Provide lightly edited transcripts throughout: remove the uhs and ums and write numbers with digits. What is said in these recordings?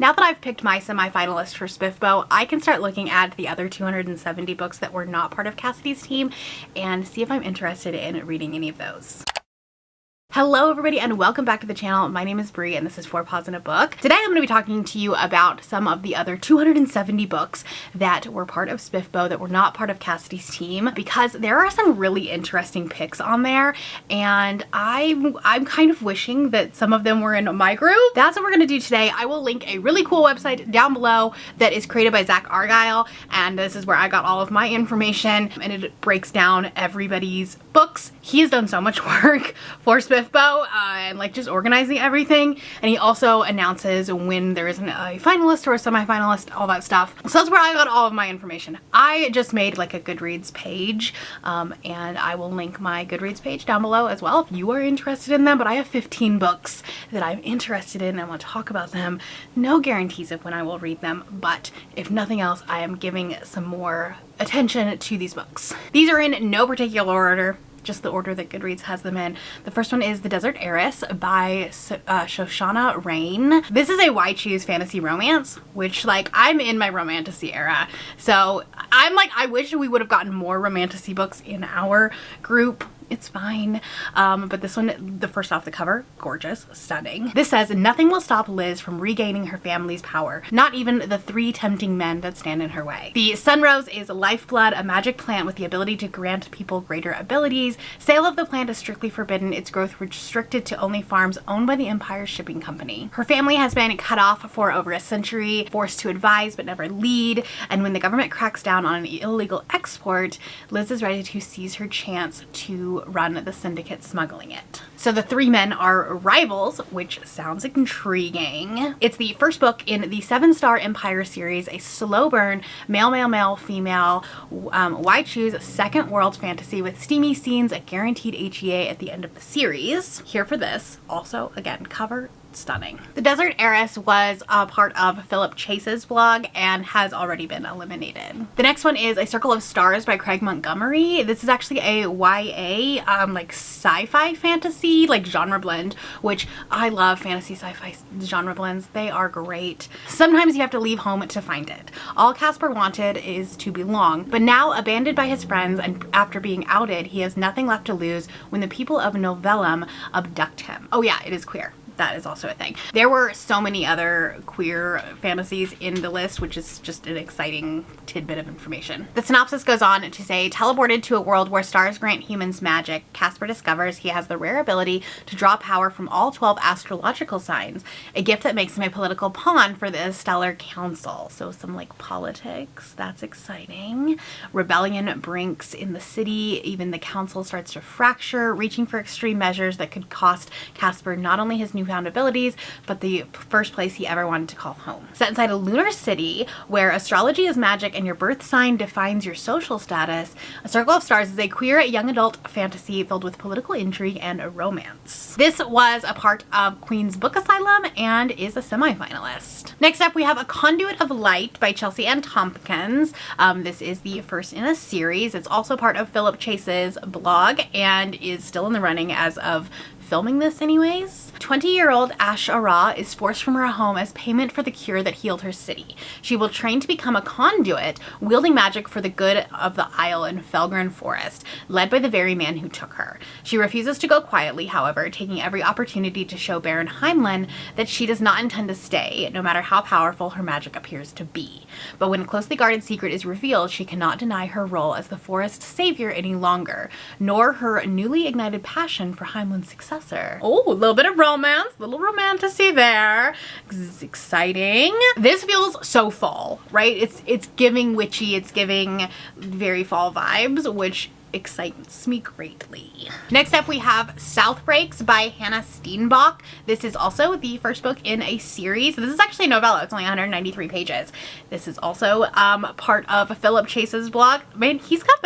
Now that I've picked my semi-finalist for Spiffo, I can start looking at the other 270 books that were not part of Cassidy's team and see if I'm interested in reading any of those. Hello everybody and welcome back to the channel. My name is Brie and this is 4 Paws in a Book. Today I'm going to be talking to you about some of the other 270 books that were part of Spiffo that were not part of Cassidy's team, because there are some really interesting picks on there and I'm kind of wishing that some of them were in my group. That's what we're going to do today. I will link a really cool website down below that is created by Zach Argyle, and this is where I got all of my information, and it breaks down everybody's books. He has done so much work for Spiffo and like just organizing everything, and he also announces when there isn't a finalist or a semi-finalist, all that stuff. So that's where I got all of my information. I just made like a Goodreads page, and I will link my Goodreads page down below as well if you are interested in them. But I have 15 books that I'm interested in and I want to talk about them. No guarantees of when I will read them, but if nothing else, I am giving some more attention to these books. These are in no particular order, just the order that Goodreads has them in. The first one is The Desert Heiress by Shoshana Rain. This is a Why Choose fantasy romance, which like I'm in my Romantasy era. So I'm like, I wish we would have gotten more Romantasy books in our group. It's fine. But this one, the first off the cover, gorgeous, stunning. This says, nothing will stop Liz from regaining her family's power, not even the 3 tempting men that stand in her way. The Sunrose is lifeblood, a magic plant with the ability to grant people greater abilities. Sale of the plant is strictly forbidden, its growth restricted to only farms owned by the Empire Shipping Company. Her family has been cut off for over a century, forced to advise but never lead, and when the government cracks down on an illegal export, Liz is ready to seize her chance to run the syndicate smuggling it. So the 3 men are rivals, which sounds intriguing. It's the first book in the 7-star Empire series, a slow burn, male, female, Why Choose second world fantasy with steamy scenes, a guaranteed HEA at the end of the series. Here for this, also again, cover stunning. The Desert Heiress was a part of Philip Chase's blog and has already been eliminated. The next one is A Circle of Stars by Craig Montgomery. This is actually a YA, like sci-fi fantasy, like genre blend, which I love fantasy sci-fi genre blends. They are great. Sometimes you have to leave home to find it. All Casper wanted is to belong, but now abandoned by his friends and after being outed, he has nothing left to lose when the people of Novellum abduct him. Oh yeah, it is queer. That is also a thing. There were so many other queer fantasies in the list, which is just an exciting tidbit of information. The synopsis goes on to say, teleported to a world where stars grant humans magic, Casper discovers he has the rare ability to draw power from all 12 astrological signs, a gift that makes him a political pawn for the Stellar Council. So some like politics, that's exciting. Rebellion brinks in the city, even the council starts to fracture, reaching for extreme measures that could cost Casper not only his newfound abilities, but the first place he ever wanted to call home. Set inside a lunar city where astrology is magic and your birth sign defines your social status, A Circle of Stars is a queer young adult fantasy filled with political intrigue and romance. This was a part of Queen's Book Asylum and is a semi-finalist. Next up, we have A Conduit of Light by Chelsea Ann Tompkins. This is the first in a series. It's also part of Philip Chase's blog and is still in the running as of filming this anyways. 20-year-old Ash Ara is forced from her home as payment for the cure that healed her city. She will train to become a conduit, wielding magic for the good of the Isle in Felgren Forest, led by the very man who took her. She refuses to go quietly, however, taking every opportunity to show Baron Heimlin that she does not intend to stay, no matter how powerful her magic appears to be. But when a closely guarded secret is revealed, she cannot deny her role as the forest savior any longer, nor her newly ignited passion for Heimlin's successor. Oh, a little bit of romance, little romantasy there. This is exciting. This feels so fall, right? It's giving witchy, it's giving very fall vibes, which excites me greatly. Next up, we have South Breaks by Hannah Steenbach. This is also the first book in a series. This is actually a novella. It's only 193 pages. This is also part of Philip Chase's blog. Man, he's got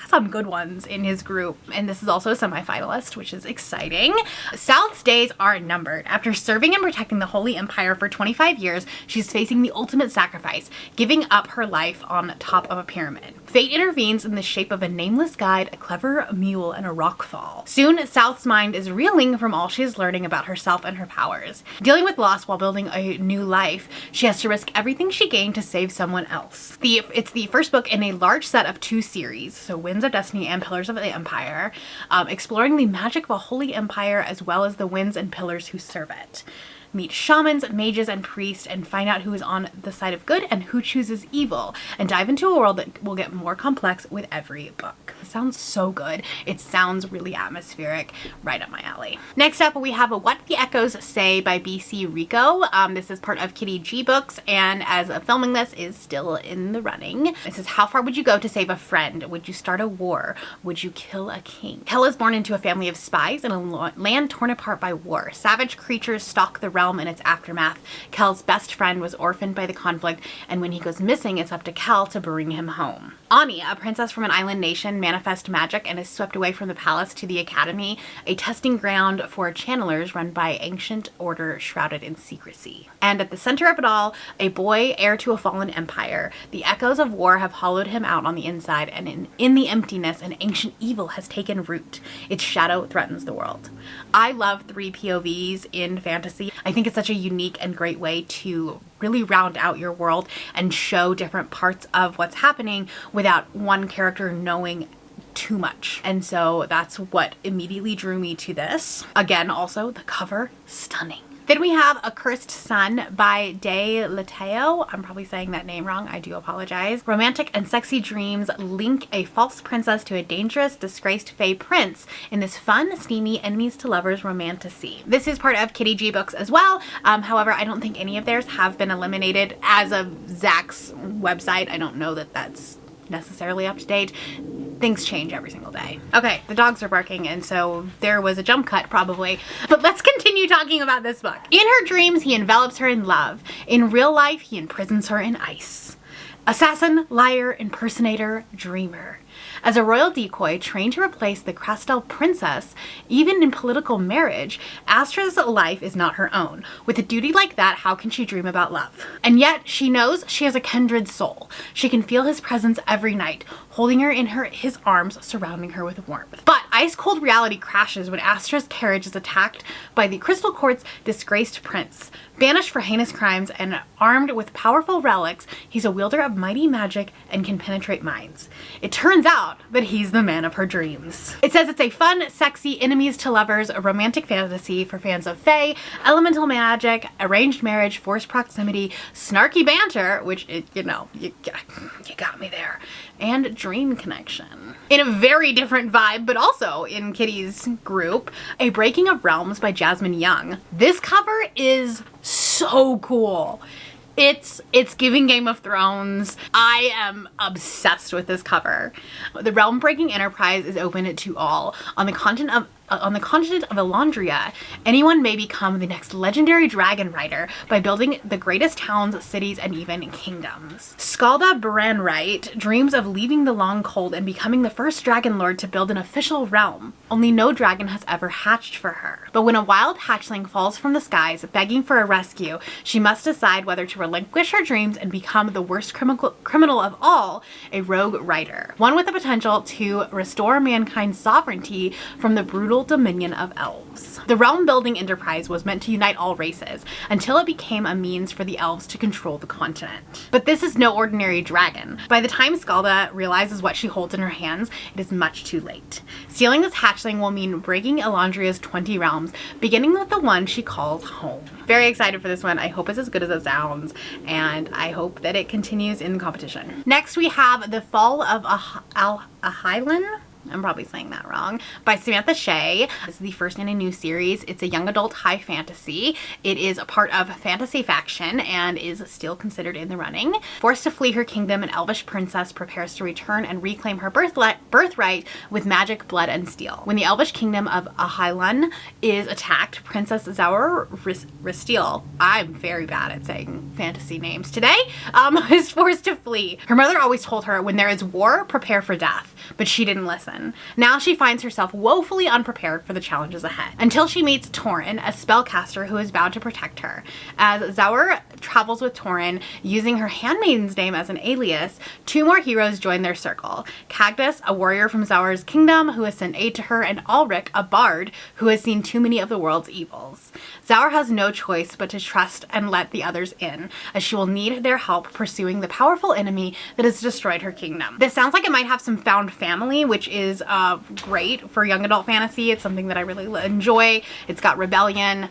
some good ones in his group. And this is also a semi-finalist, which is exciting. South's days are numbered. After serving and protecting the Holy Empire for 25 years, she's facing the ultimate sacrifice, giving up her life on top of a pyramid. Fate intervenes in the shape of a nameless guide, a clever mule, and a rockfall. Soon, South's mind is reeling from all she is learning about herself and her powers. Dealing with loss while building a new life, she has to risk everything she gained to save someone else. It's the first book in a large set of 2 series, so Winds of Destiny and Pillars of the Empire, exploring the magic of a holy empire as well as the winds and pillars who serve it. Meet shamans, mages, and priests and find out who is on the side of good and who chooses evil, and dive into a world that will get more complex with every book. It sounds so good. It sounds really atmospheric, right up my alley. Next up, we have What the Echoes Say by B.C. Rico. This is part of Kitty G Books, and as of filming this, is still in the running. This is how far would you go to save a friend? Would you start a war? Would you kill a king? Kel is born into a family of spies in a land torn apart by war. Savage creatures stalk the realm in its aftermath. Kel's best friend was orphaned by the conflict, and when he goes missing, it's up to Kel to bring him home. Ani, a princess from an island nation, manifests magic and is swept away from the palace to the academy, a testing ground for channelers run by ancient order shrouded in secrecy. And at the center of it all, a boy heir to a fallen empire. The echoes of war have hollowed him out on the inside, and in the emptiness, an ancient evil has taken root. Its shadow threatens the world. I love 3 POVs in fantasy. I think it's such a unique and great way to really round out your world and show different parts of what's happening without one character knowing too much. And so that's what immediately drew me to this. Again, also the cover, stunning. Then we have A Cursed Sun by De Lateo. I'm probably saying that name wrong. I do apologize. Romantic and sexy dreams link a false princess to a dangerous, disgraced fae prince in this fun, steamy, enemies to lovers romantasy. This is part of Kitty G Books as well. However, I don't think any of theirs have been eliminated. As of Zach's website, I don't know that that's necessarily up to date. Things change every single day. Okay, the dogs are barking, and so there was a jump cut probably. But let's continue talking about this book. In her dreams, he envelops her in love. In real life, he imprisons her in ice. Assassin, liar, impersonator, dreamer. As a royal decoy trained to replace the Crastel princess, even in political marriage, Astra's life is not her own. With a duty like that, how can she dream about love? And yet, she knows she has a kindred soul. She can feel his presence every night, holding her in his arms, surrounding her with warmth. But ice-cold reality crashes when Astra's carriage is attacked by the Crystal Court's disgraced prince. Banished for heinous crimes and armed with powerful relics, he's a wielder of mighty magic and can penetrate minds. It turns out that he's the man of her dreams. It says it's a fun, sexy, enemies to lovers, a romantic fantasy for fans of fae, elemental magic, arranged marriage, forced proximity, snarky banter, which, you got me there, and dream connection. In a very different vibe, but also in Kitty's group, A Breaking of Realms by Jasmine Young. This cover is so cool. It's giving Game of Thrones. I am obsessed with this cover. The realm-breaking enterprise is open to all. On the continent of Elandria, anyone may become the next legendary dragon rider by building the greatest towns, cities, and even kingdoms. Skalda Branwright dreams of leaving the long cold and becoming the first dragon lord to build an official realm. Only no dragon has ever hatched for her. But when a wild hatchling falls from the skies, begging for a rescue, she must decide whether to relinquish her dreams and become the worst criminal of all, a rogue rider. One with the potential to restore mankind's sovereignty from the brutal dominion of elves. The realm-building enterprise was meant to unite all races until it became a means for the elves to control the continent. But this is no ordinary dragon. By the time Skalda realizes what she holds in her hands, it is much too late. Stealing this hatchling will mean breaking Elandria's 20 realms, beginning with the one she calls home. Very excited for this one. I hope it's as good as it sounds, and I hope that it continues in the competition. Next, we have The Fall of Ahilan. I'm probably saying that wrong, by Samantha Shea. This is the first in a new series. It's a young adult high fantasy. It is a part of Fantasy Faction and is still considered in the running. Forced to flee her kingdom, an elvish princess prepares to return and reclaim her birthright with magic, blood, and steel. When the elvish kingdom of Ahilan is attacked, Princess Zaur Ristiel, I'm very bad at saying fantasy names today, is forced to flee. Her mother always told her, when there is war, prepare for death, but she didn't listen. lesson. Now she finds herself woefully unprepared for the challenges ahead, until she meets Torin, a spellcaster who is vowed to protect her. As Zaur travels with Torin, using her handmaiden's name as an alias, two more heroes join their circle. Cactus, a warrior from Zaur's kingdom who has sent aid to her, and Ulrich, a bard who has seen too many of the world's evils. Zaur has no choice but to trust and let the others in, as she will need their help pursuing the powerful enemy that has destroyed her kingdom. This sounds like it might have some found family, which is great for young adult fantasy. It's something that I really enjoy. It's got rebellion.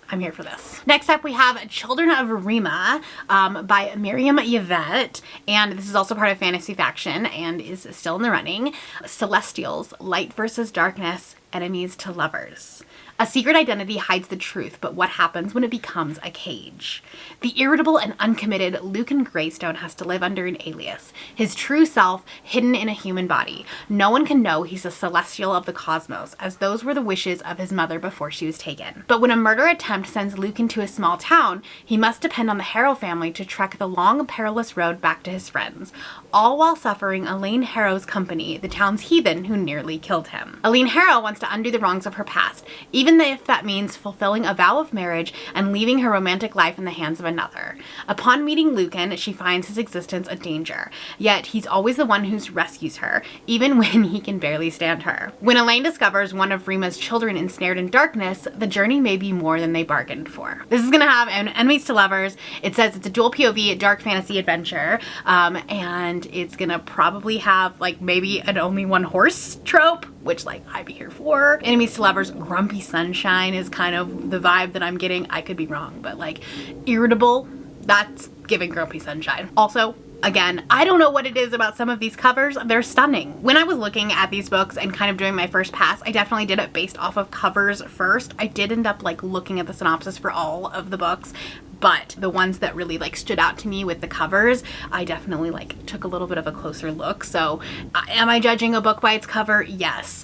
I'm here for this. Next up, we have Children of Rima by Miriam Yvette, and this is also part of Fantasy Faction and is still in the running. Celestials, light versus darkness, enemies to lovers. A secret identity hides the truth, but what happens when it becomes a cage? The irritable and uncommitted Lucan Greystone has to live under an alias, his true self hidden in a human body. No one can know he's a celestial of the cosmos, as those were the wishes of his mother before she was taken. But when a murder attempt sends Lucan to a small town, he must depend on the Harrow family to trek the long, perilous road back to his friends, all while suffering Elaine Harrow's company, the town's heathen who nearly killed him. Elaine Harrow wants to undo the wrongs of her past, even if that means fulfilling a vow of marriage and leaving her romantic life in the hands of another. Upon meeting Lucan, she finds his existence a danger, yet he's always the one who rescues her, even when he can barely stand her. When Elaine discovers one of Rima's children ensnared in darkness, the journey may be more than they bargained for. This is gonna have enemies to lovers. It says it's a dual POV dark fantasy adventure, and it's gonna probably have like maybe an only one horse trope, which like I'd be here for. Enemies to lovers, grumpy sunshine is kind of the vibe that I'm getting. I could be wrong, but like irritable, that's giving grumpy sunshine. Also, again, I don't know what it is about some of these covers. They're stunning. When I was looking at these books and kind of doing my first pass, I definitely did it based off of covers first. I did end up like looking at the synopsis for all of the books, but the ones that really like stood out to me with the covers, I definitely like took a little bit of a closer look. So am I judging a book by its cover? Yes,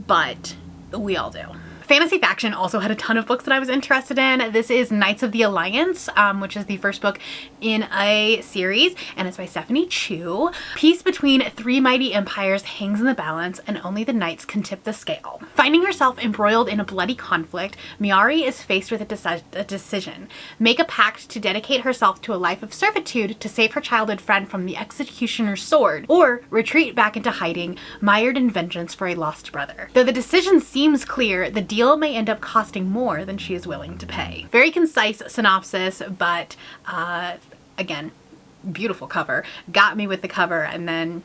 but we all do. Fantasy Faction also had a ton of books that I was interested in. This is Knights of the Alliance, which is the first book in a series, and it's by Stephanie Chu. Peace between three mighty empires hangs in the balance, and only the knights can tip the scale. Finding herself embroiled in a bloody conflict, Miari is faced with a decision. Make a pact to dedicate herself to a life of servitude to save her childhood friend from the executioner's sword, or retreat back into hiding, mired in vengeance for a lost brother. Though the decision seems clear, the deal may end up costing more than she is willing to pay. Very concise synopsis, but again, beautiful cover. Got me with the cover, and then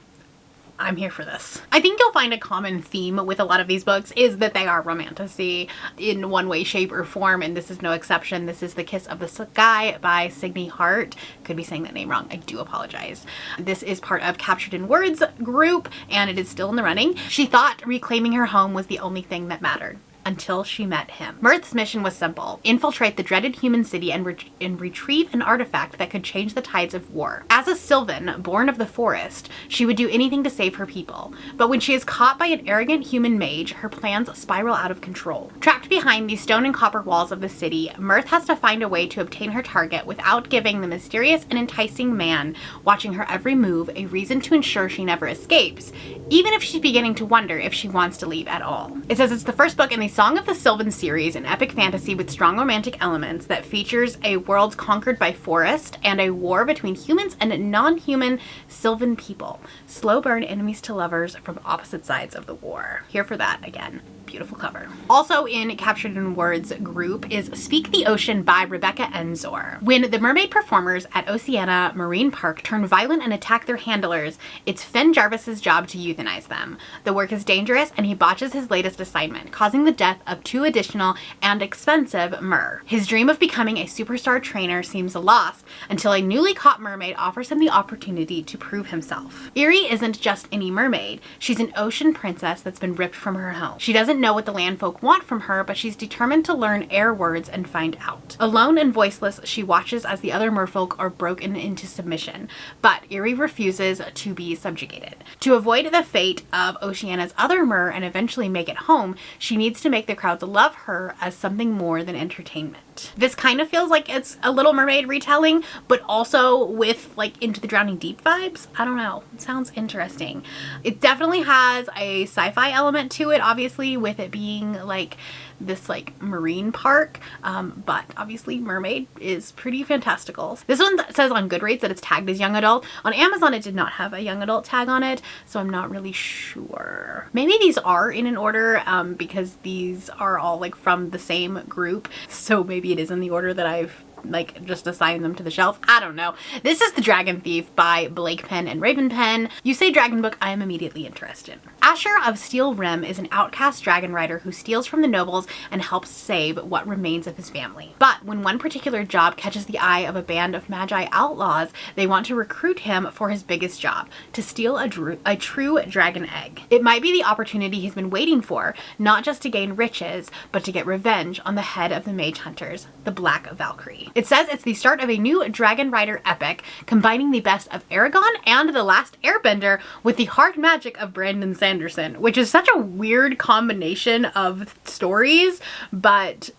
I'm here for this. I think you'll find a common theme with a lot of these books is that they are romantasy in one way, shape, or form, and this is no exception. This is The Kiss of the Sky by Signe Hart. Could be saying that name wrong. I do apologize. This is part of Captured in Words group, and it is still in the running. She thought reclaiming her home was the only thing that mattered, until she met him. Mirth's mission was simple: infiltrate the dreaded human city and retrieve an artifact that could change the tides of war. As a Sylvan, born of the forest, she would do anything to save her people. But when she is caught by an arrogant human mage, her plans spiral out of control. Trapped behind the stone and copper walls of the city, Mirth has to find a way to obtain her target without giving the mysterious and enticing man watching her every move a reason to ensure she never escapes, even if she's beginning to wonder if she wants to leave at all. It says it's the first book in the Song of the Sylvan series, an epic fantasy with strong romantic elements that features a world conquered by forest and a war between humans and non-human Sylvan people. Slow burn enemies to lovers from opposite sides of the war. Here for that again. Beautiful cover. Also in Captured in Words group is Speak the Ocean by Rebecca Enzor. When the mermaid performers at Oceana Marine Park turn violent and attack their handlers, it's Finn Jarvis's job to euthanize them. The work is dangerous, and he botches his latest assignment, causing the death of two additional and expensive mer. His dream of becoming a superstar trainer seems lost until a newly caught mermaid offers him the opportunity to prove himself. Erie isn't just any mermaid. She's an ocean princess that's been ripped from her home. She doesn't know what the landfolk want from her, but she's determined to learn air words and find out. Alone and voiceless, she watches as the other merfolk are broken into submission, but Erie refuses to be subjugated. To avoid the fate of Oceana's other mer and eventually make it home, she needs to make the crowds love her as something more than entertainment. it. This kind of feels like it's a Little Mermaid retelling, but also with like Into the Drowning Deep vibes. I don't know. It sounds interesting. It definitely has a sci-fi element to it, obviously, with it being like this like marine park, but obviously mermaid is pretty fantastical. This one says on Goodreads that it's tagged as young adult. On Amazon it did not have a young adult tag on it, so I'm not really sure. Maybe these are in an order because these are all like from the same group, so maybe it is in the order that I've like just assigned them to the shelf. I don't know. This is The Dragon Thief by Blake Penn and Raven Penn. You say dragon book, I am immediately interested. Asher of Steel Rim is an outcast dragon rider who steals from the nobles and helps save what remains of his family. But when one particular job catches the eye of a band of magi outlaws, they want to recruit him for his biggest job, to steal a true dragon egg. It might be the opportunity he's been waiting for, not just to gain riches, but to get revenge on the head of the mage hunters, the Black Valkyrie. It says it's the start of a new Dragon Rider epic, combining the best of Aragon and The Last Airbender with the hard magic of Brandon Sanderson, which is such a weird combination of stories, but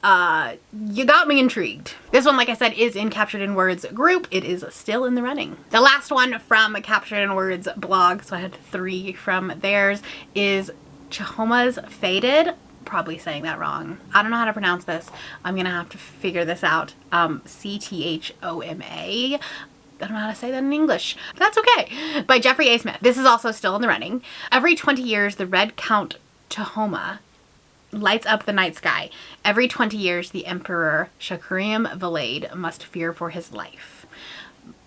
you got me intrigued. This one, like I said, is in Captured in Words group. It is still in the running. The last one from Captured in Words blog, so I had 3 from theirs, is Chihoma's Faded. Probably saying that wrong. I don't know how to pronounce this. I'm gonna have to figure this out. Choma. I don't know how to say that in English. That's okay. By Jeffrey A. Smith. This is also still in the running. Every 20 years, the Red Count Choma lights up the night sky. Every 20 years, the Emperor Shakuriam Valade must fear for his life.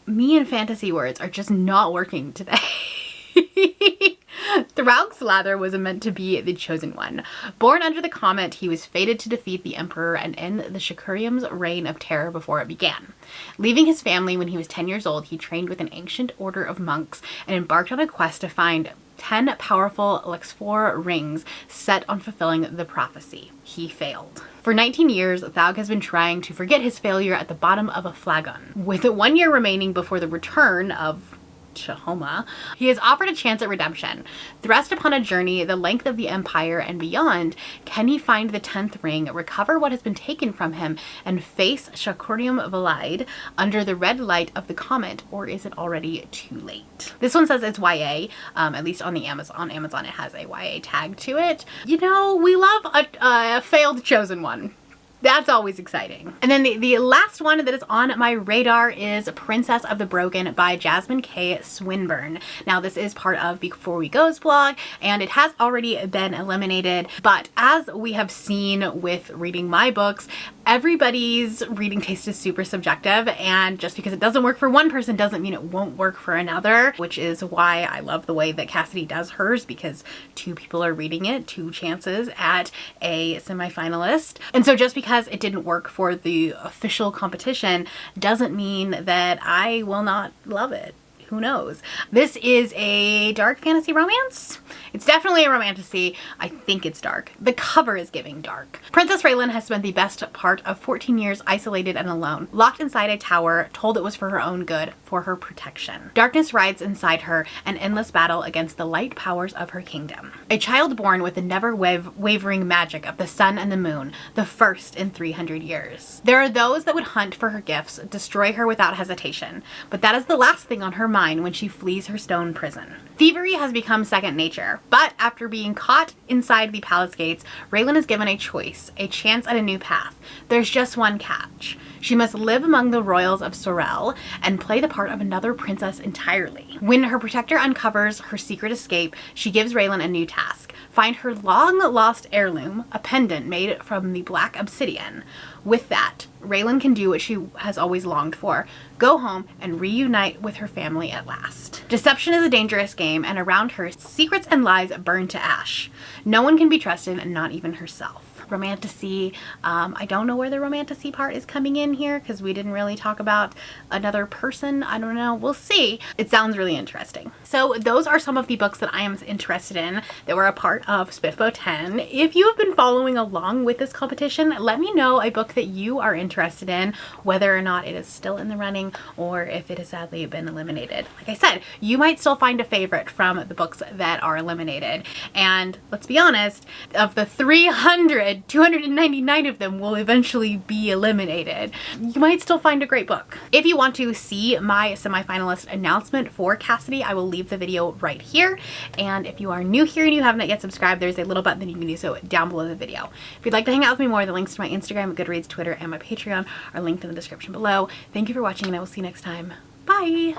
Me and fantasy words are just not working today. Thraugslathar was meant to be the chosen one. Born under the comet, he was fated to defeat the Emperor and end the Shakuriam's reign of terror before it began. Leaving his family when he was 10 years old, he trained with an ancient order of monks and embarked on a quest to find 10 powerful Lexphor rings set on fulfilling the prophecy. He failed. For 19 years, Thaug has been trying to forget his failure at the bottom of a flagon. With 1 year remaining before the return of Choma, he is offered a chance at redemption. Thrust upon a journey the length of the empire and beyond, can he find the 10th ring, recover what has been taken from him, and face Shakuriam Valide under the red light of the comet, or is it already too late? This one says it's YA, at least on Amazon. On Amazon it has a YA tag to it. You know, we love a failed chosen one. That's always exciting. And then the last one that is on my radar is Princess of the Broken by Jasmine K. Swinburne. Now this is part of Before We Go's blog, and it has already been eliminated, but as we have seen with reading my books, everybody's reading taste is super subjective, and just because it doesn't work for one person doesn't mean it won't work for another, which is why I love the way that Cassidy does hers, because 2 people are reading it, 2 chances at a semi-finalist. And so just because it didn't work for the official competition doesn't mean that I will not love it. Who knows? This is a dark fantasy romance. It's definitely a romantasy. I think it's dark. The cover is giving dark. Princess Raylan has spent the best part of 14 years isolated and alone, locked inside a tower, told it was for her own good, for her protection. Darkness rides inside her, an endless battle against the light powers of her kingdom. A child born with the never wavering magic of the sun and the moon, the first in 300 years. There are those that would hunt for her gifts, destroy her without hesitation, but that is the last thing on her mind when she flees her stone prison. Thievery has become second nature, but after being caught inside the palace gates, Raylan is given a choice, a chance at a new path. There's just one catch. She must live among the royals of Sorel and play the part of another princess entirely. When her protector uncovers her secret escape, she gives Raylan a new task. Find her long-lost heirloom, a pendant made from the black obsidian. With that, Raylan can do what she has always longed for, go home and reunite with her family at last. Deception is a dangerous game, and around her, secrets and lies burn to ash. No one can be trusted, not even herself. Romantasy. I don't know where the romantasy part is coming in here because we didn't really talk about another person. I don't know. We'll see. It sounds really interesting. So those are some of the books that I am interested in that were a part of Spiffo 10. If you have been following along with this competition, let me know a book that you are interested in, whether or not it is still in the running or if it has sadly been eliminated. Like I said, you might still find a favorite from the books that are eliminated. And let's be honest, of the 300 said 299 of them will eventually be eliminated. You might still find a great book. If you want to see my semifinalist announcement for Cassidy, I will leave the video right here. And if you are new here and you haven't yet subscribed, there's a little button that you can do so down below the video. If you'd like to hang out with me more, the links to my Instagram, Goodreads, Twitter, and my Patreon are linked in the description below. Thank you for watching, and I will see you next time. Bye!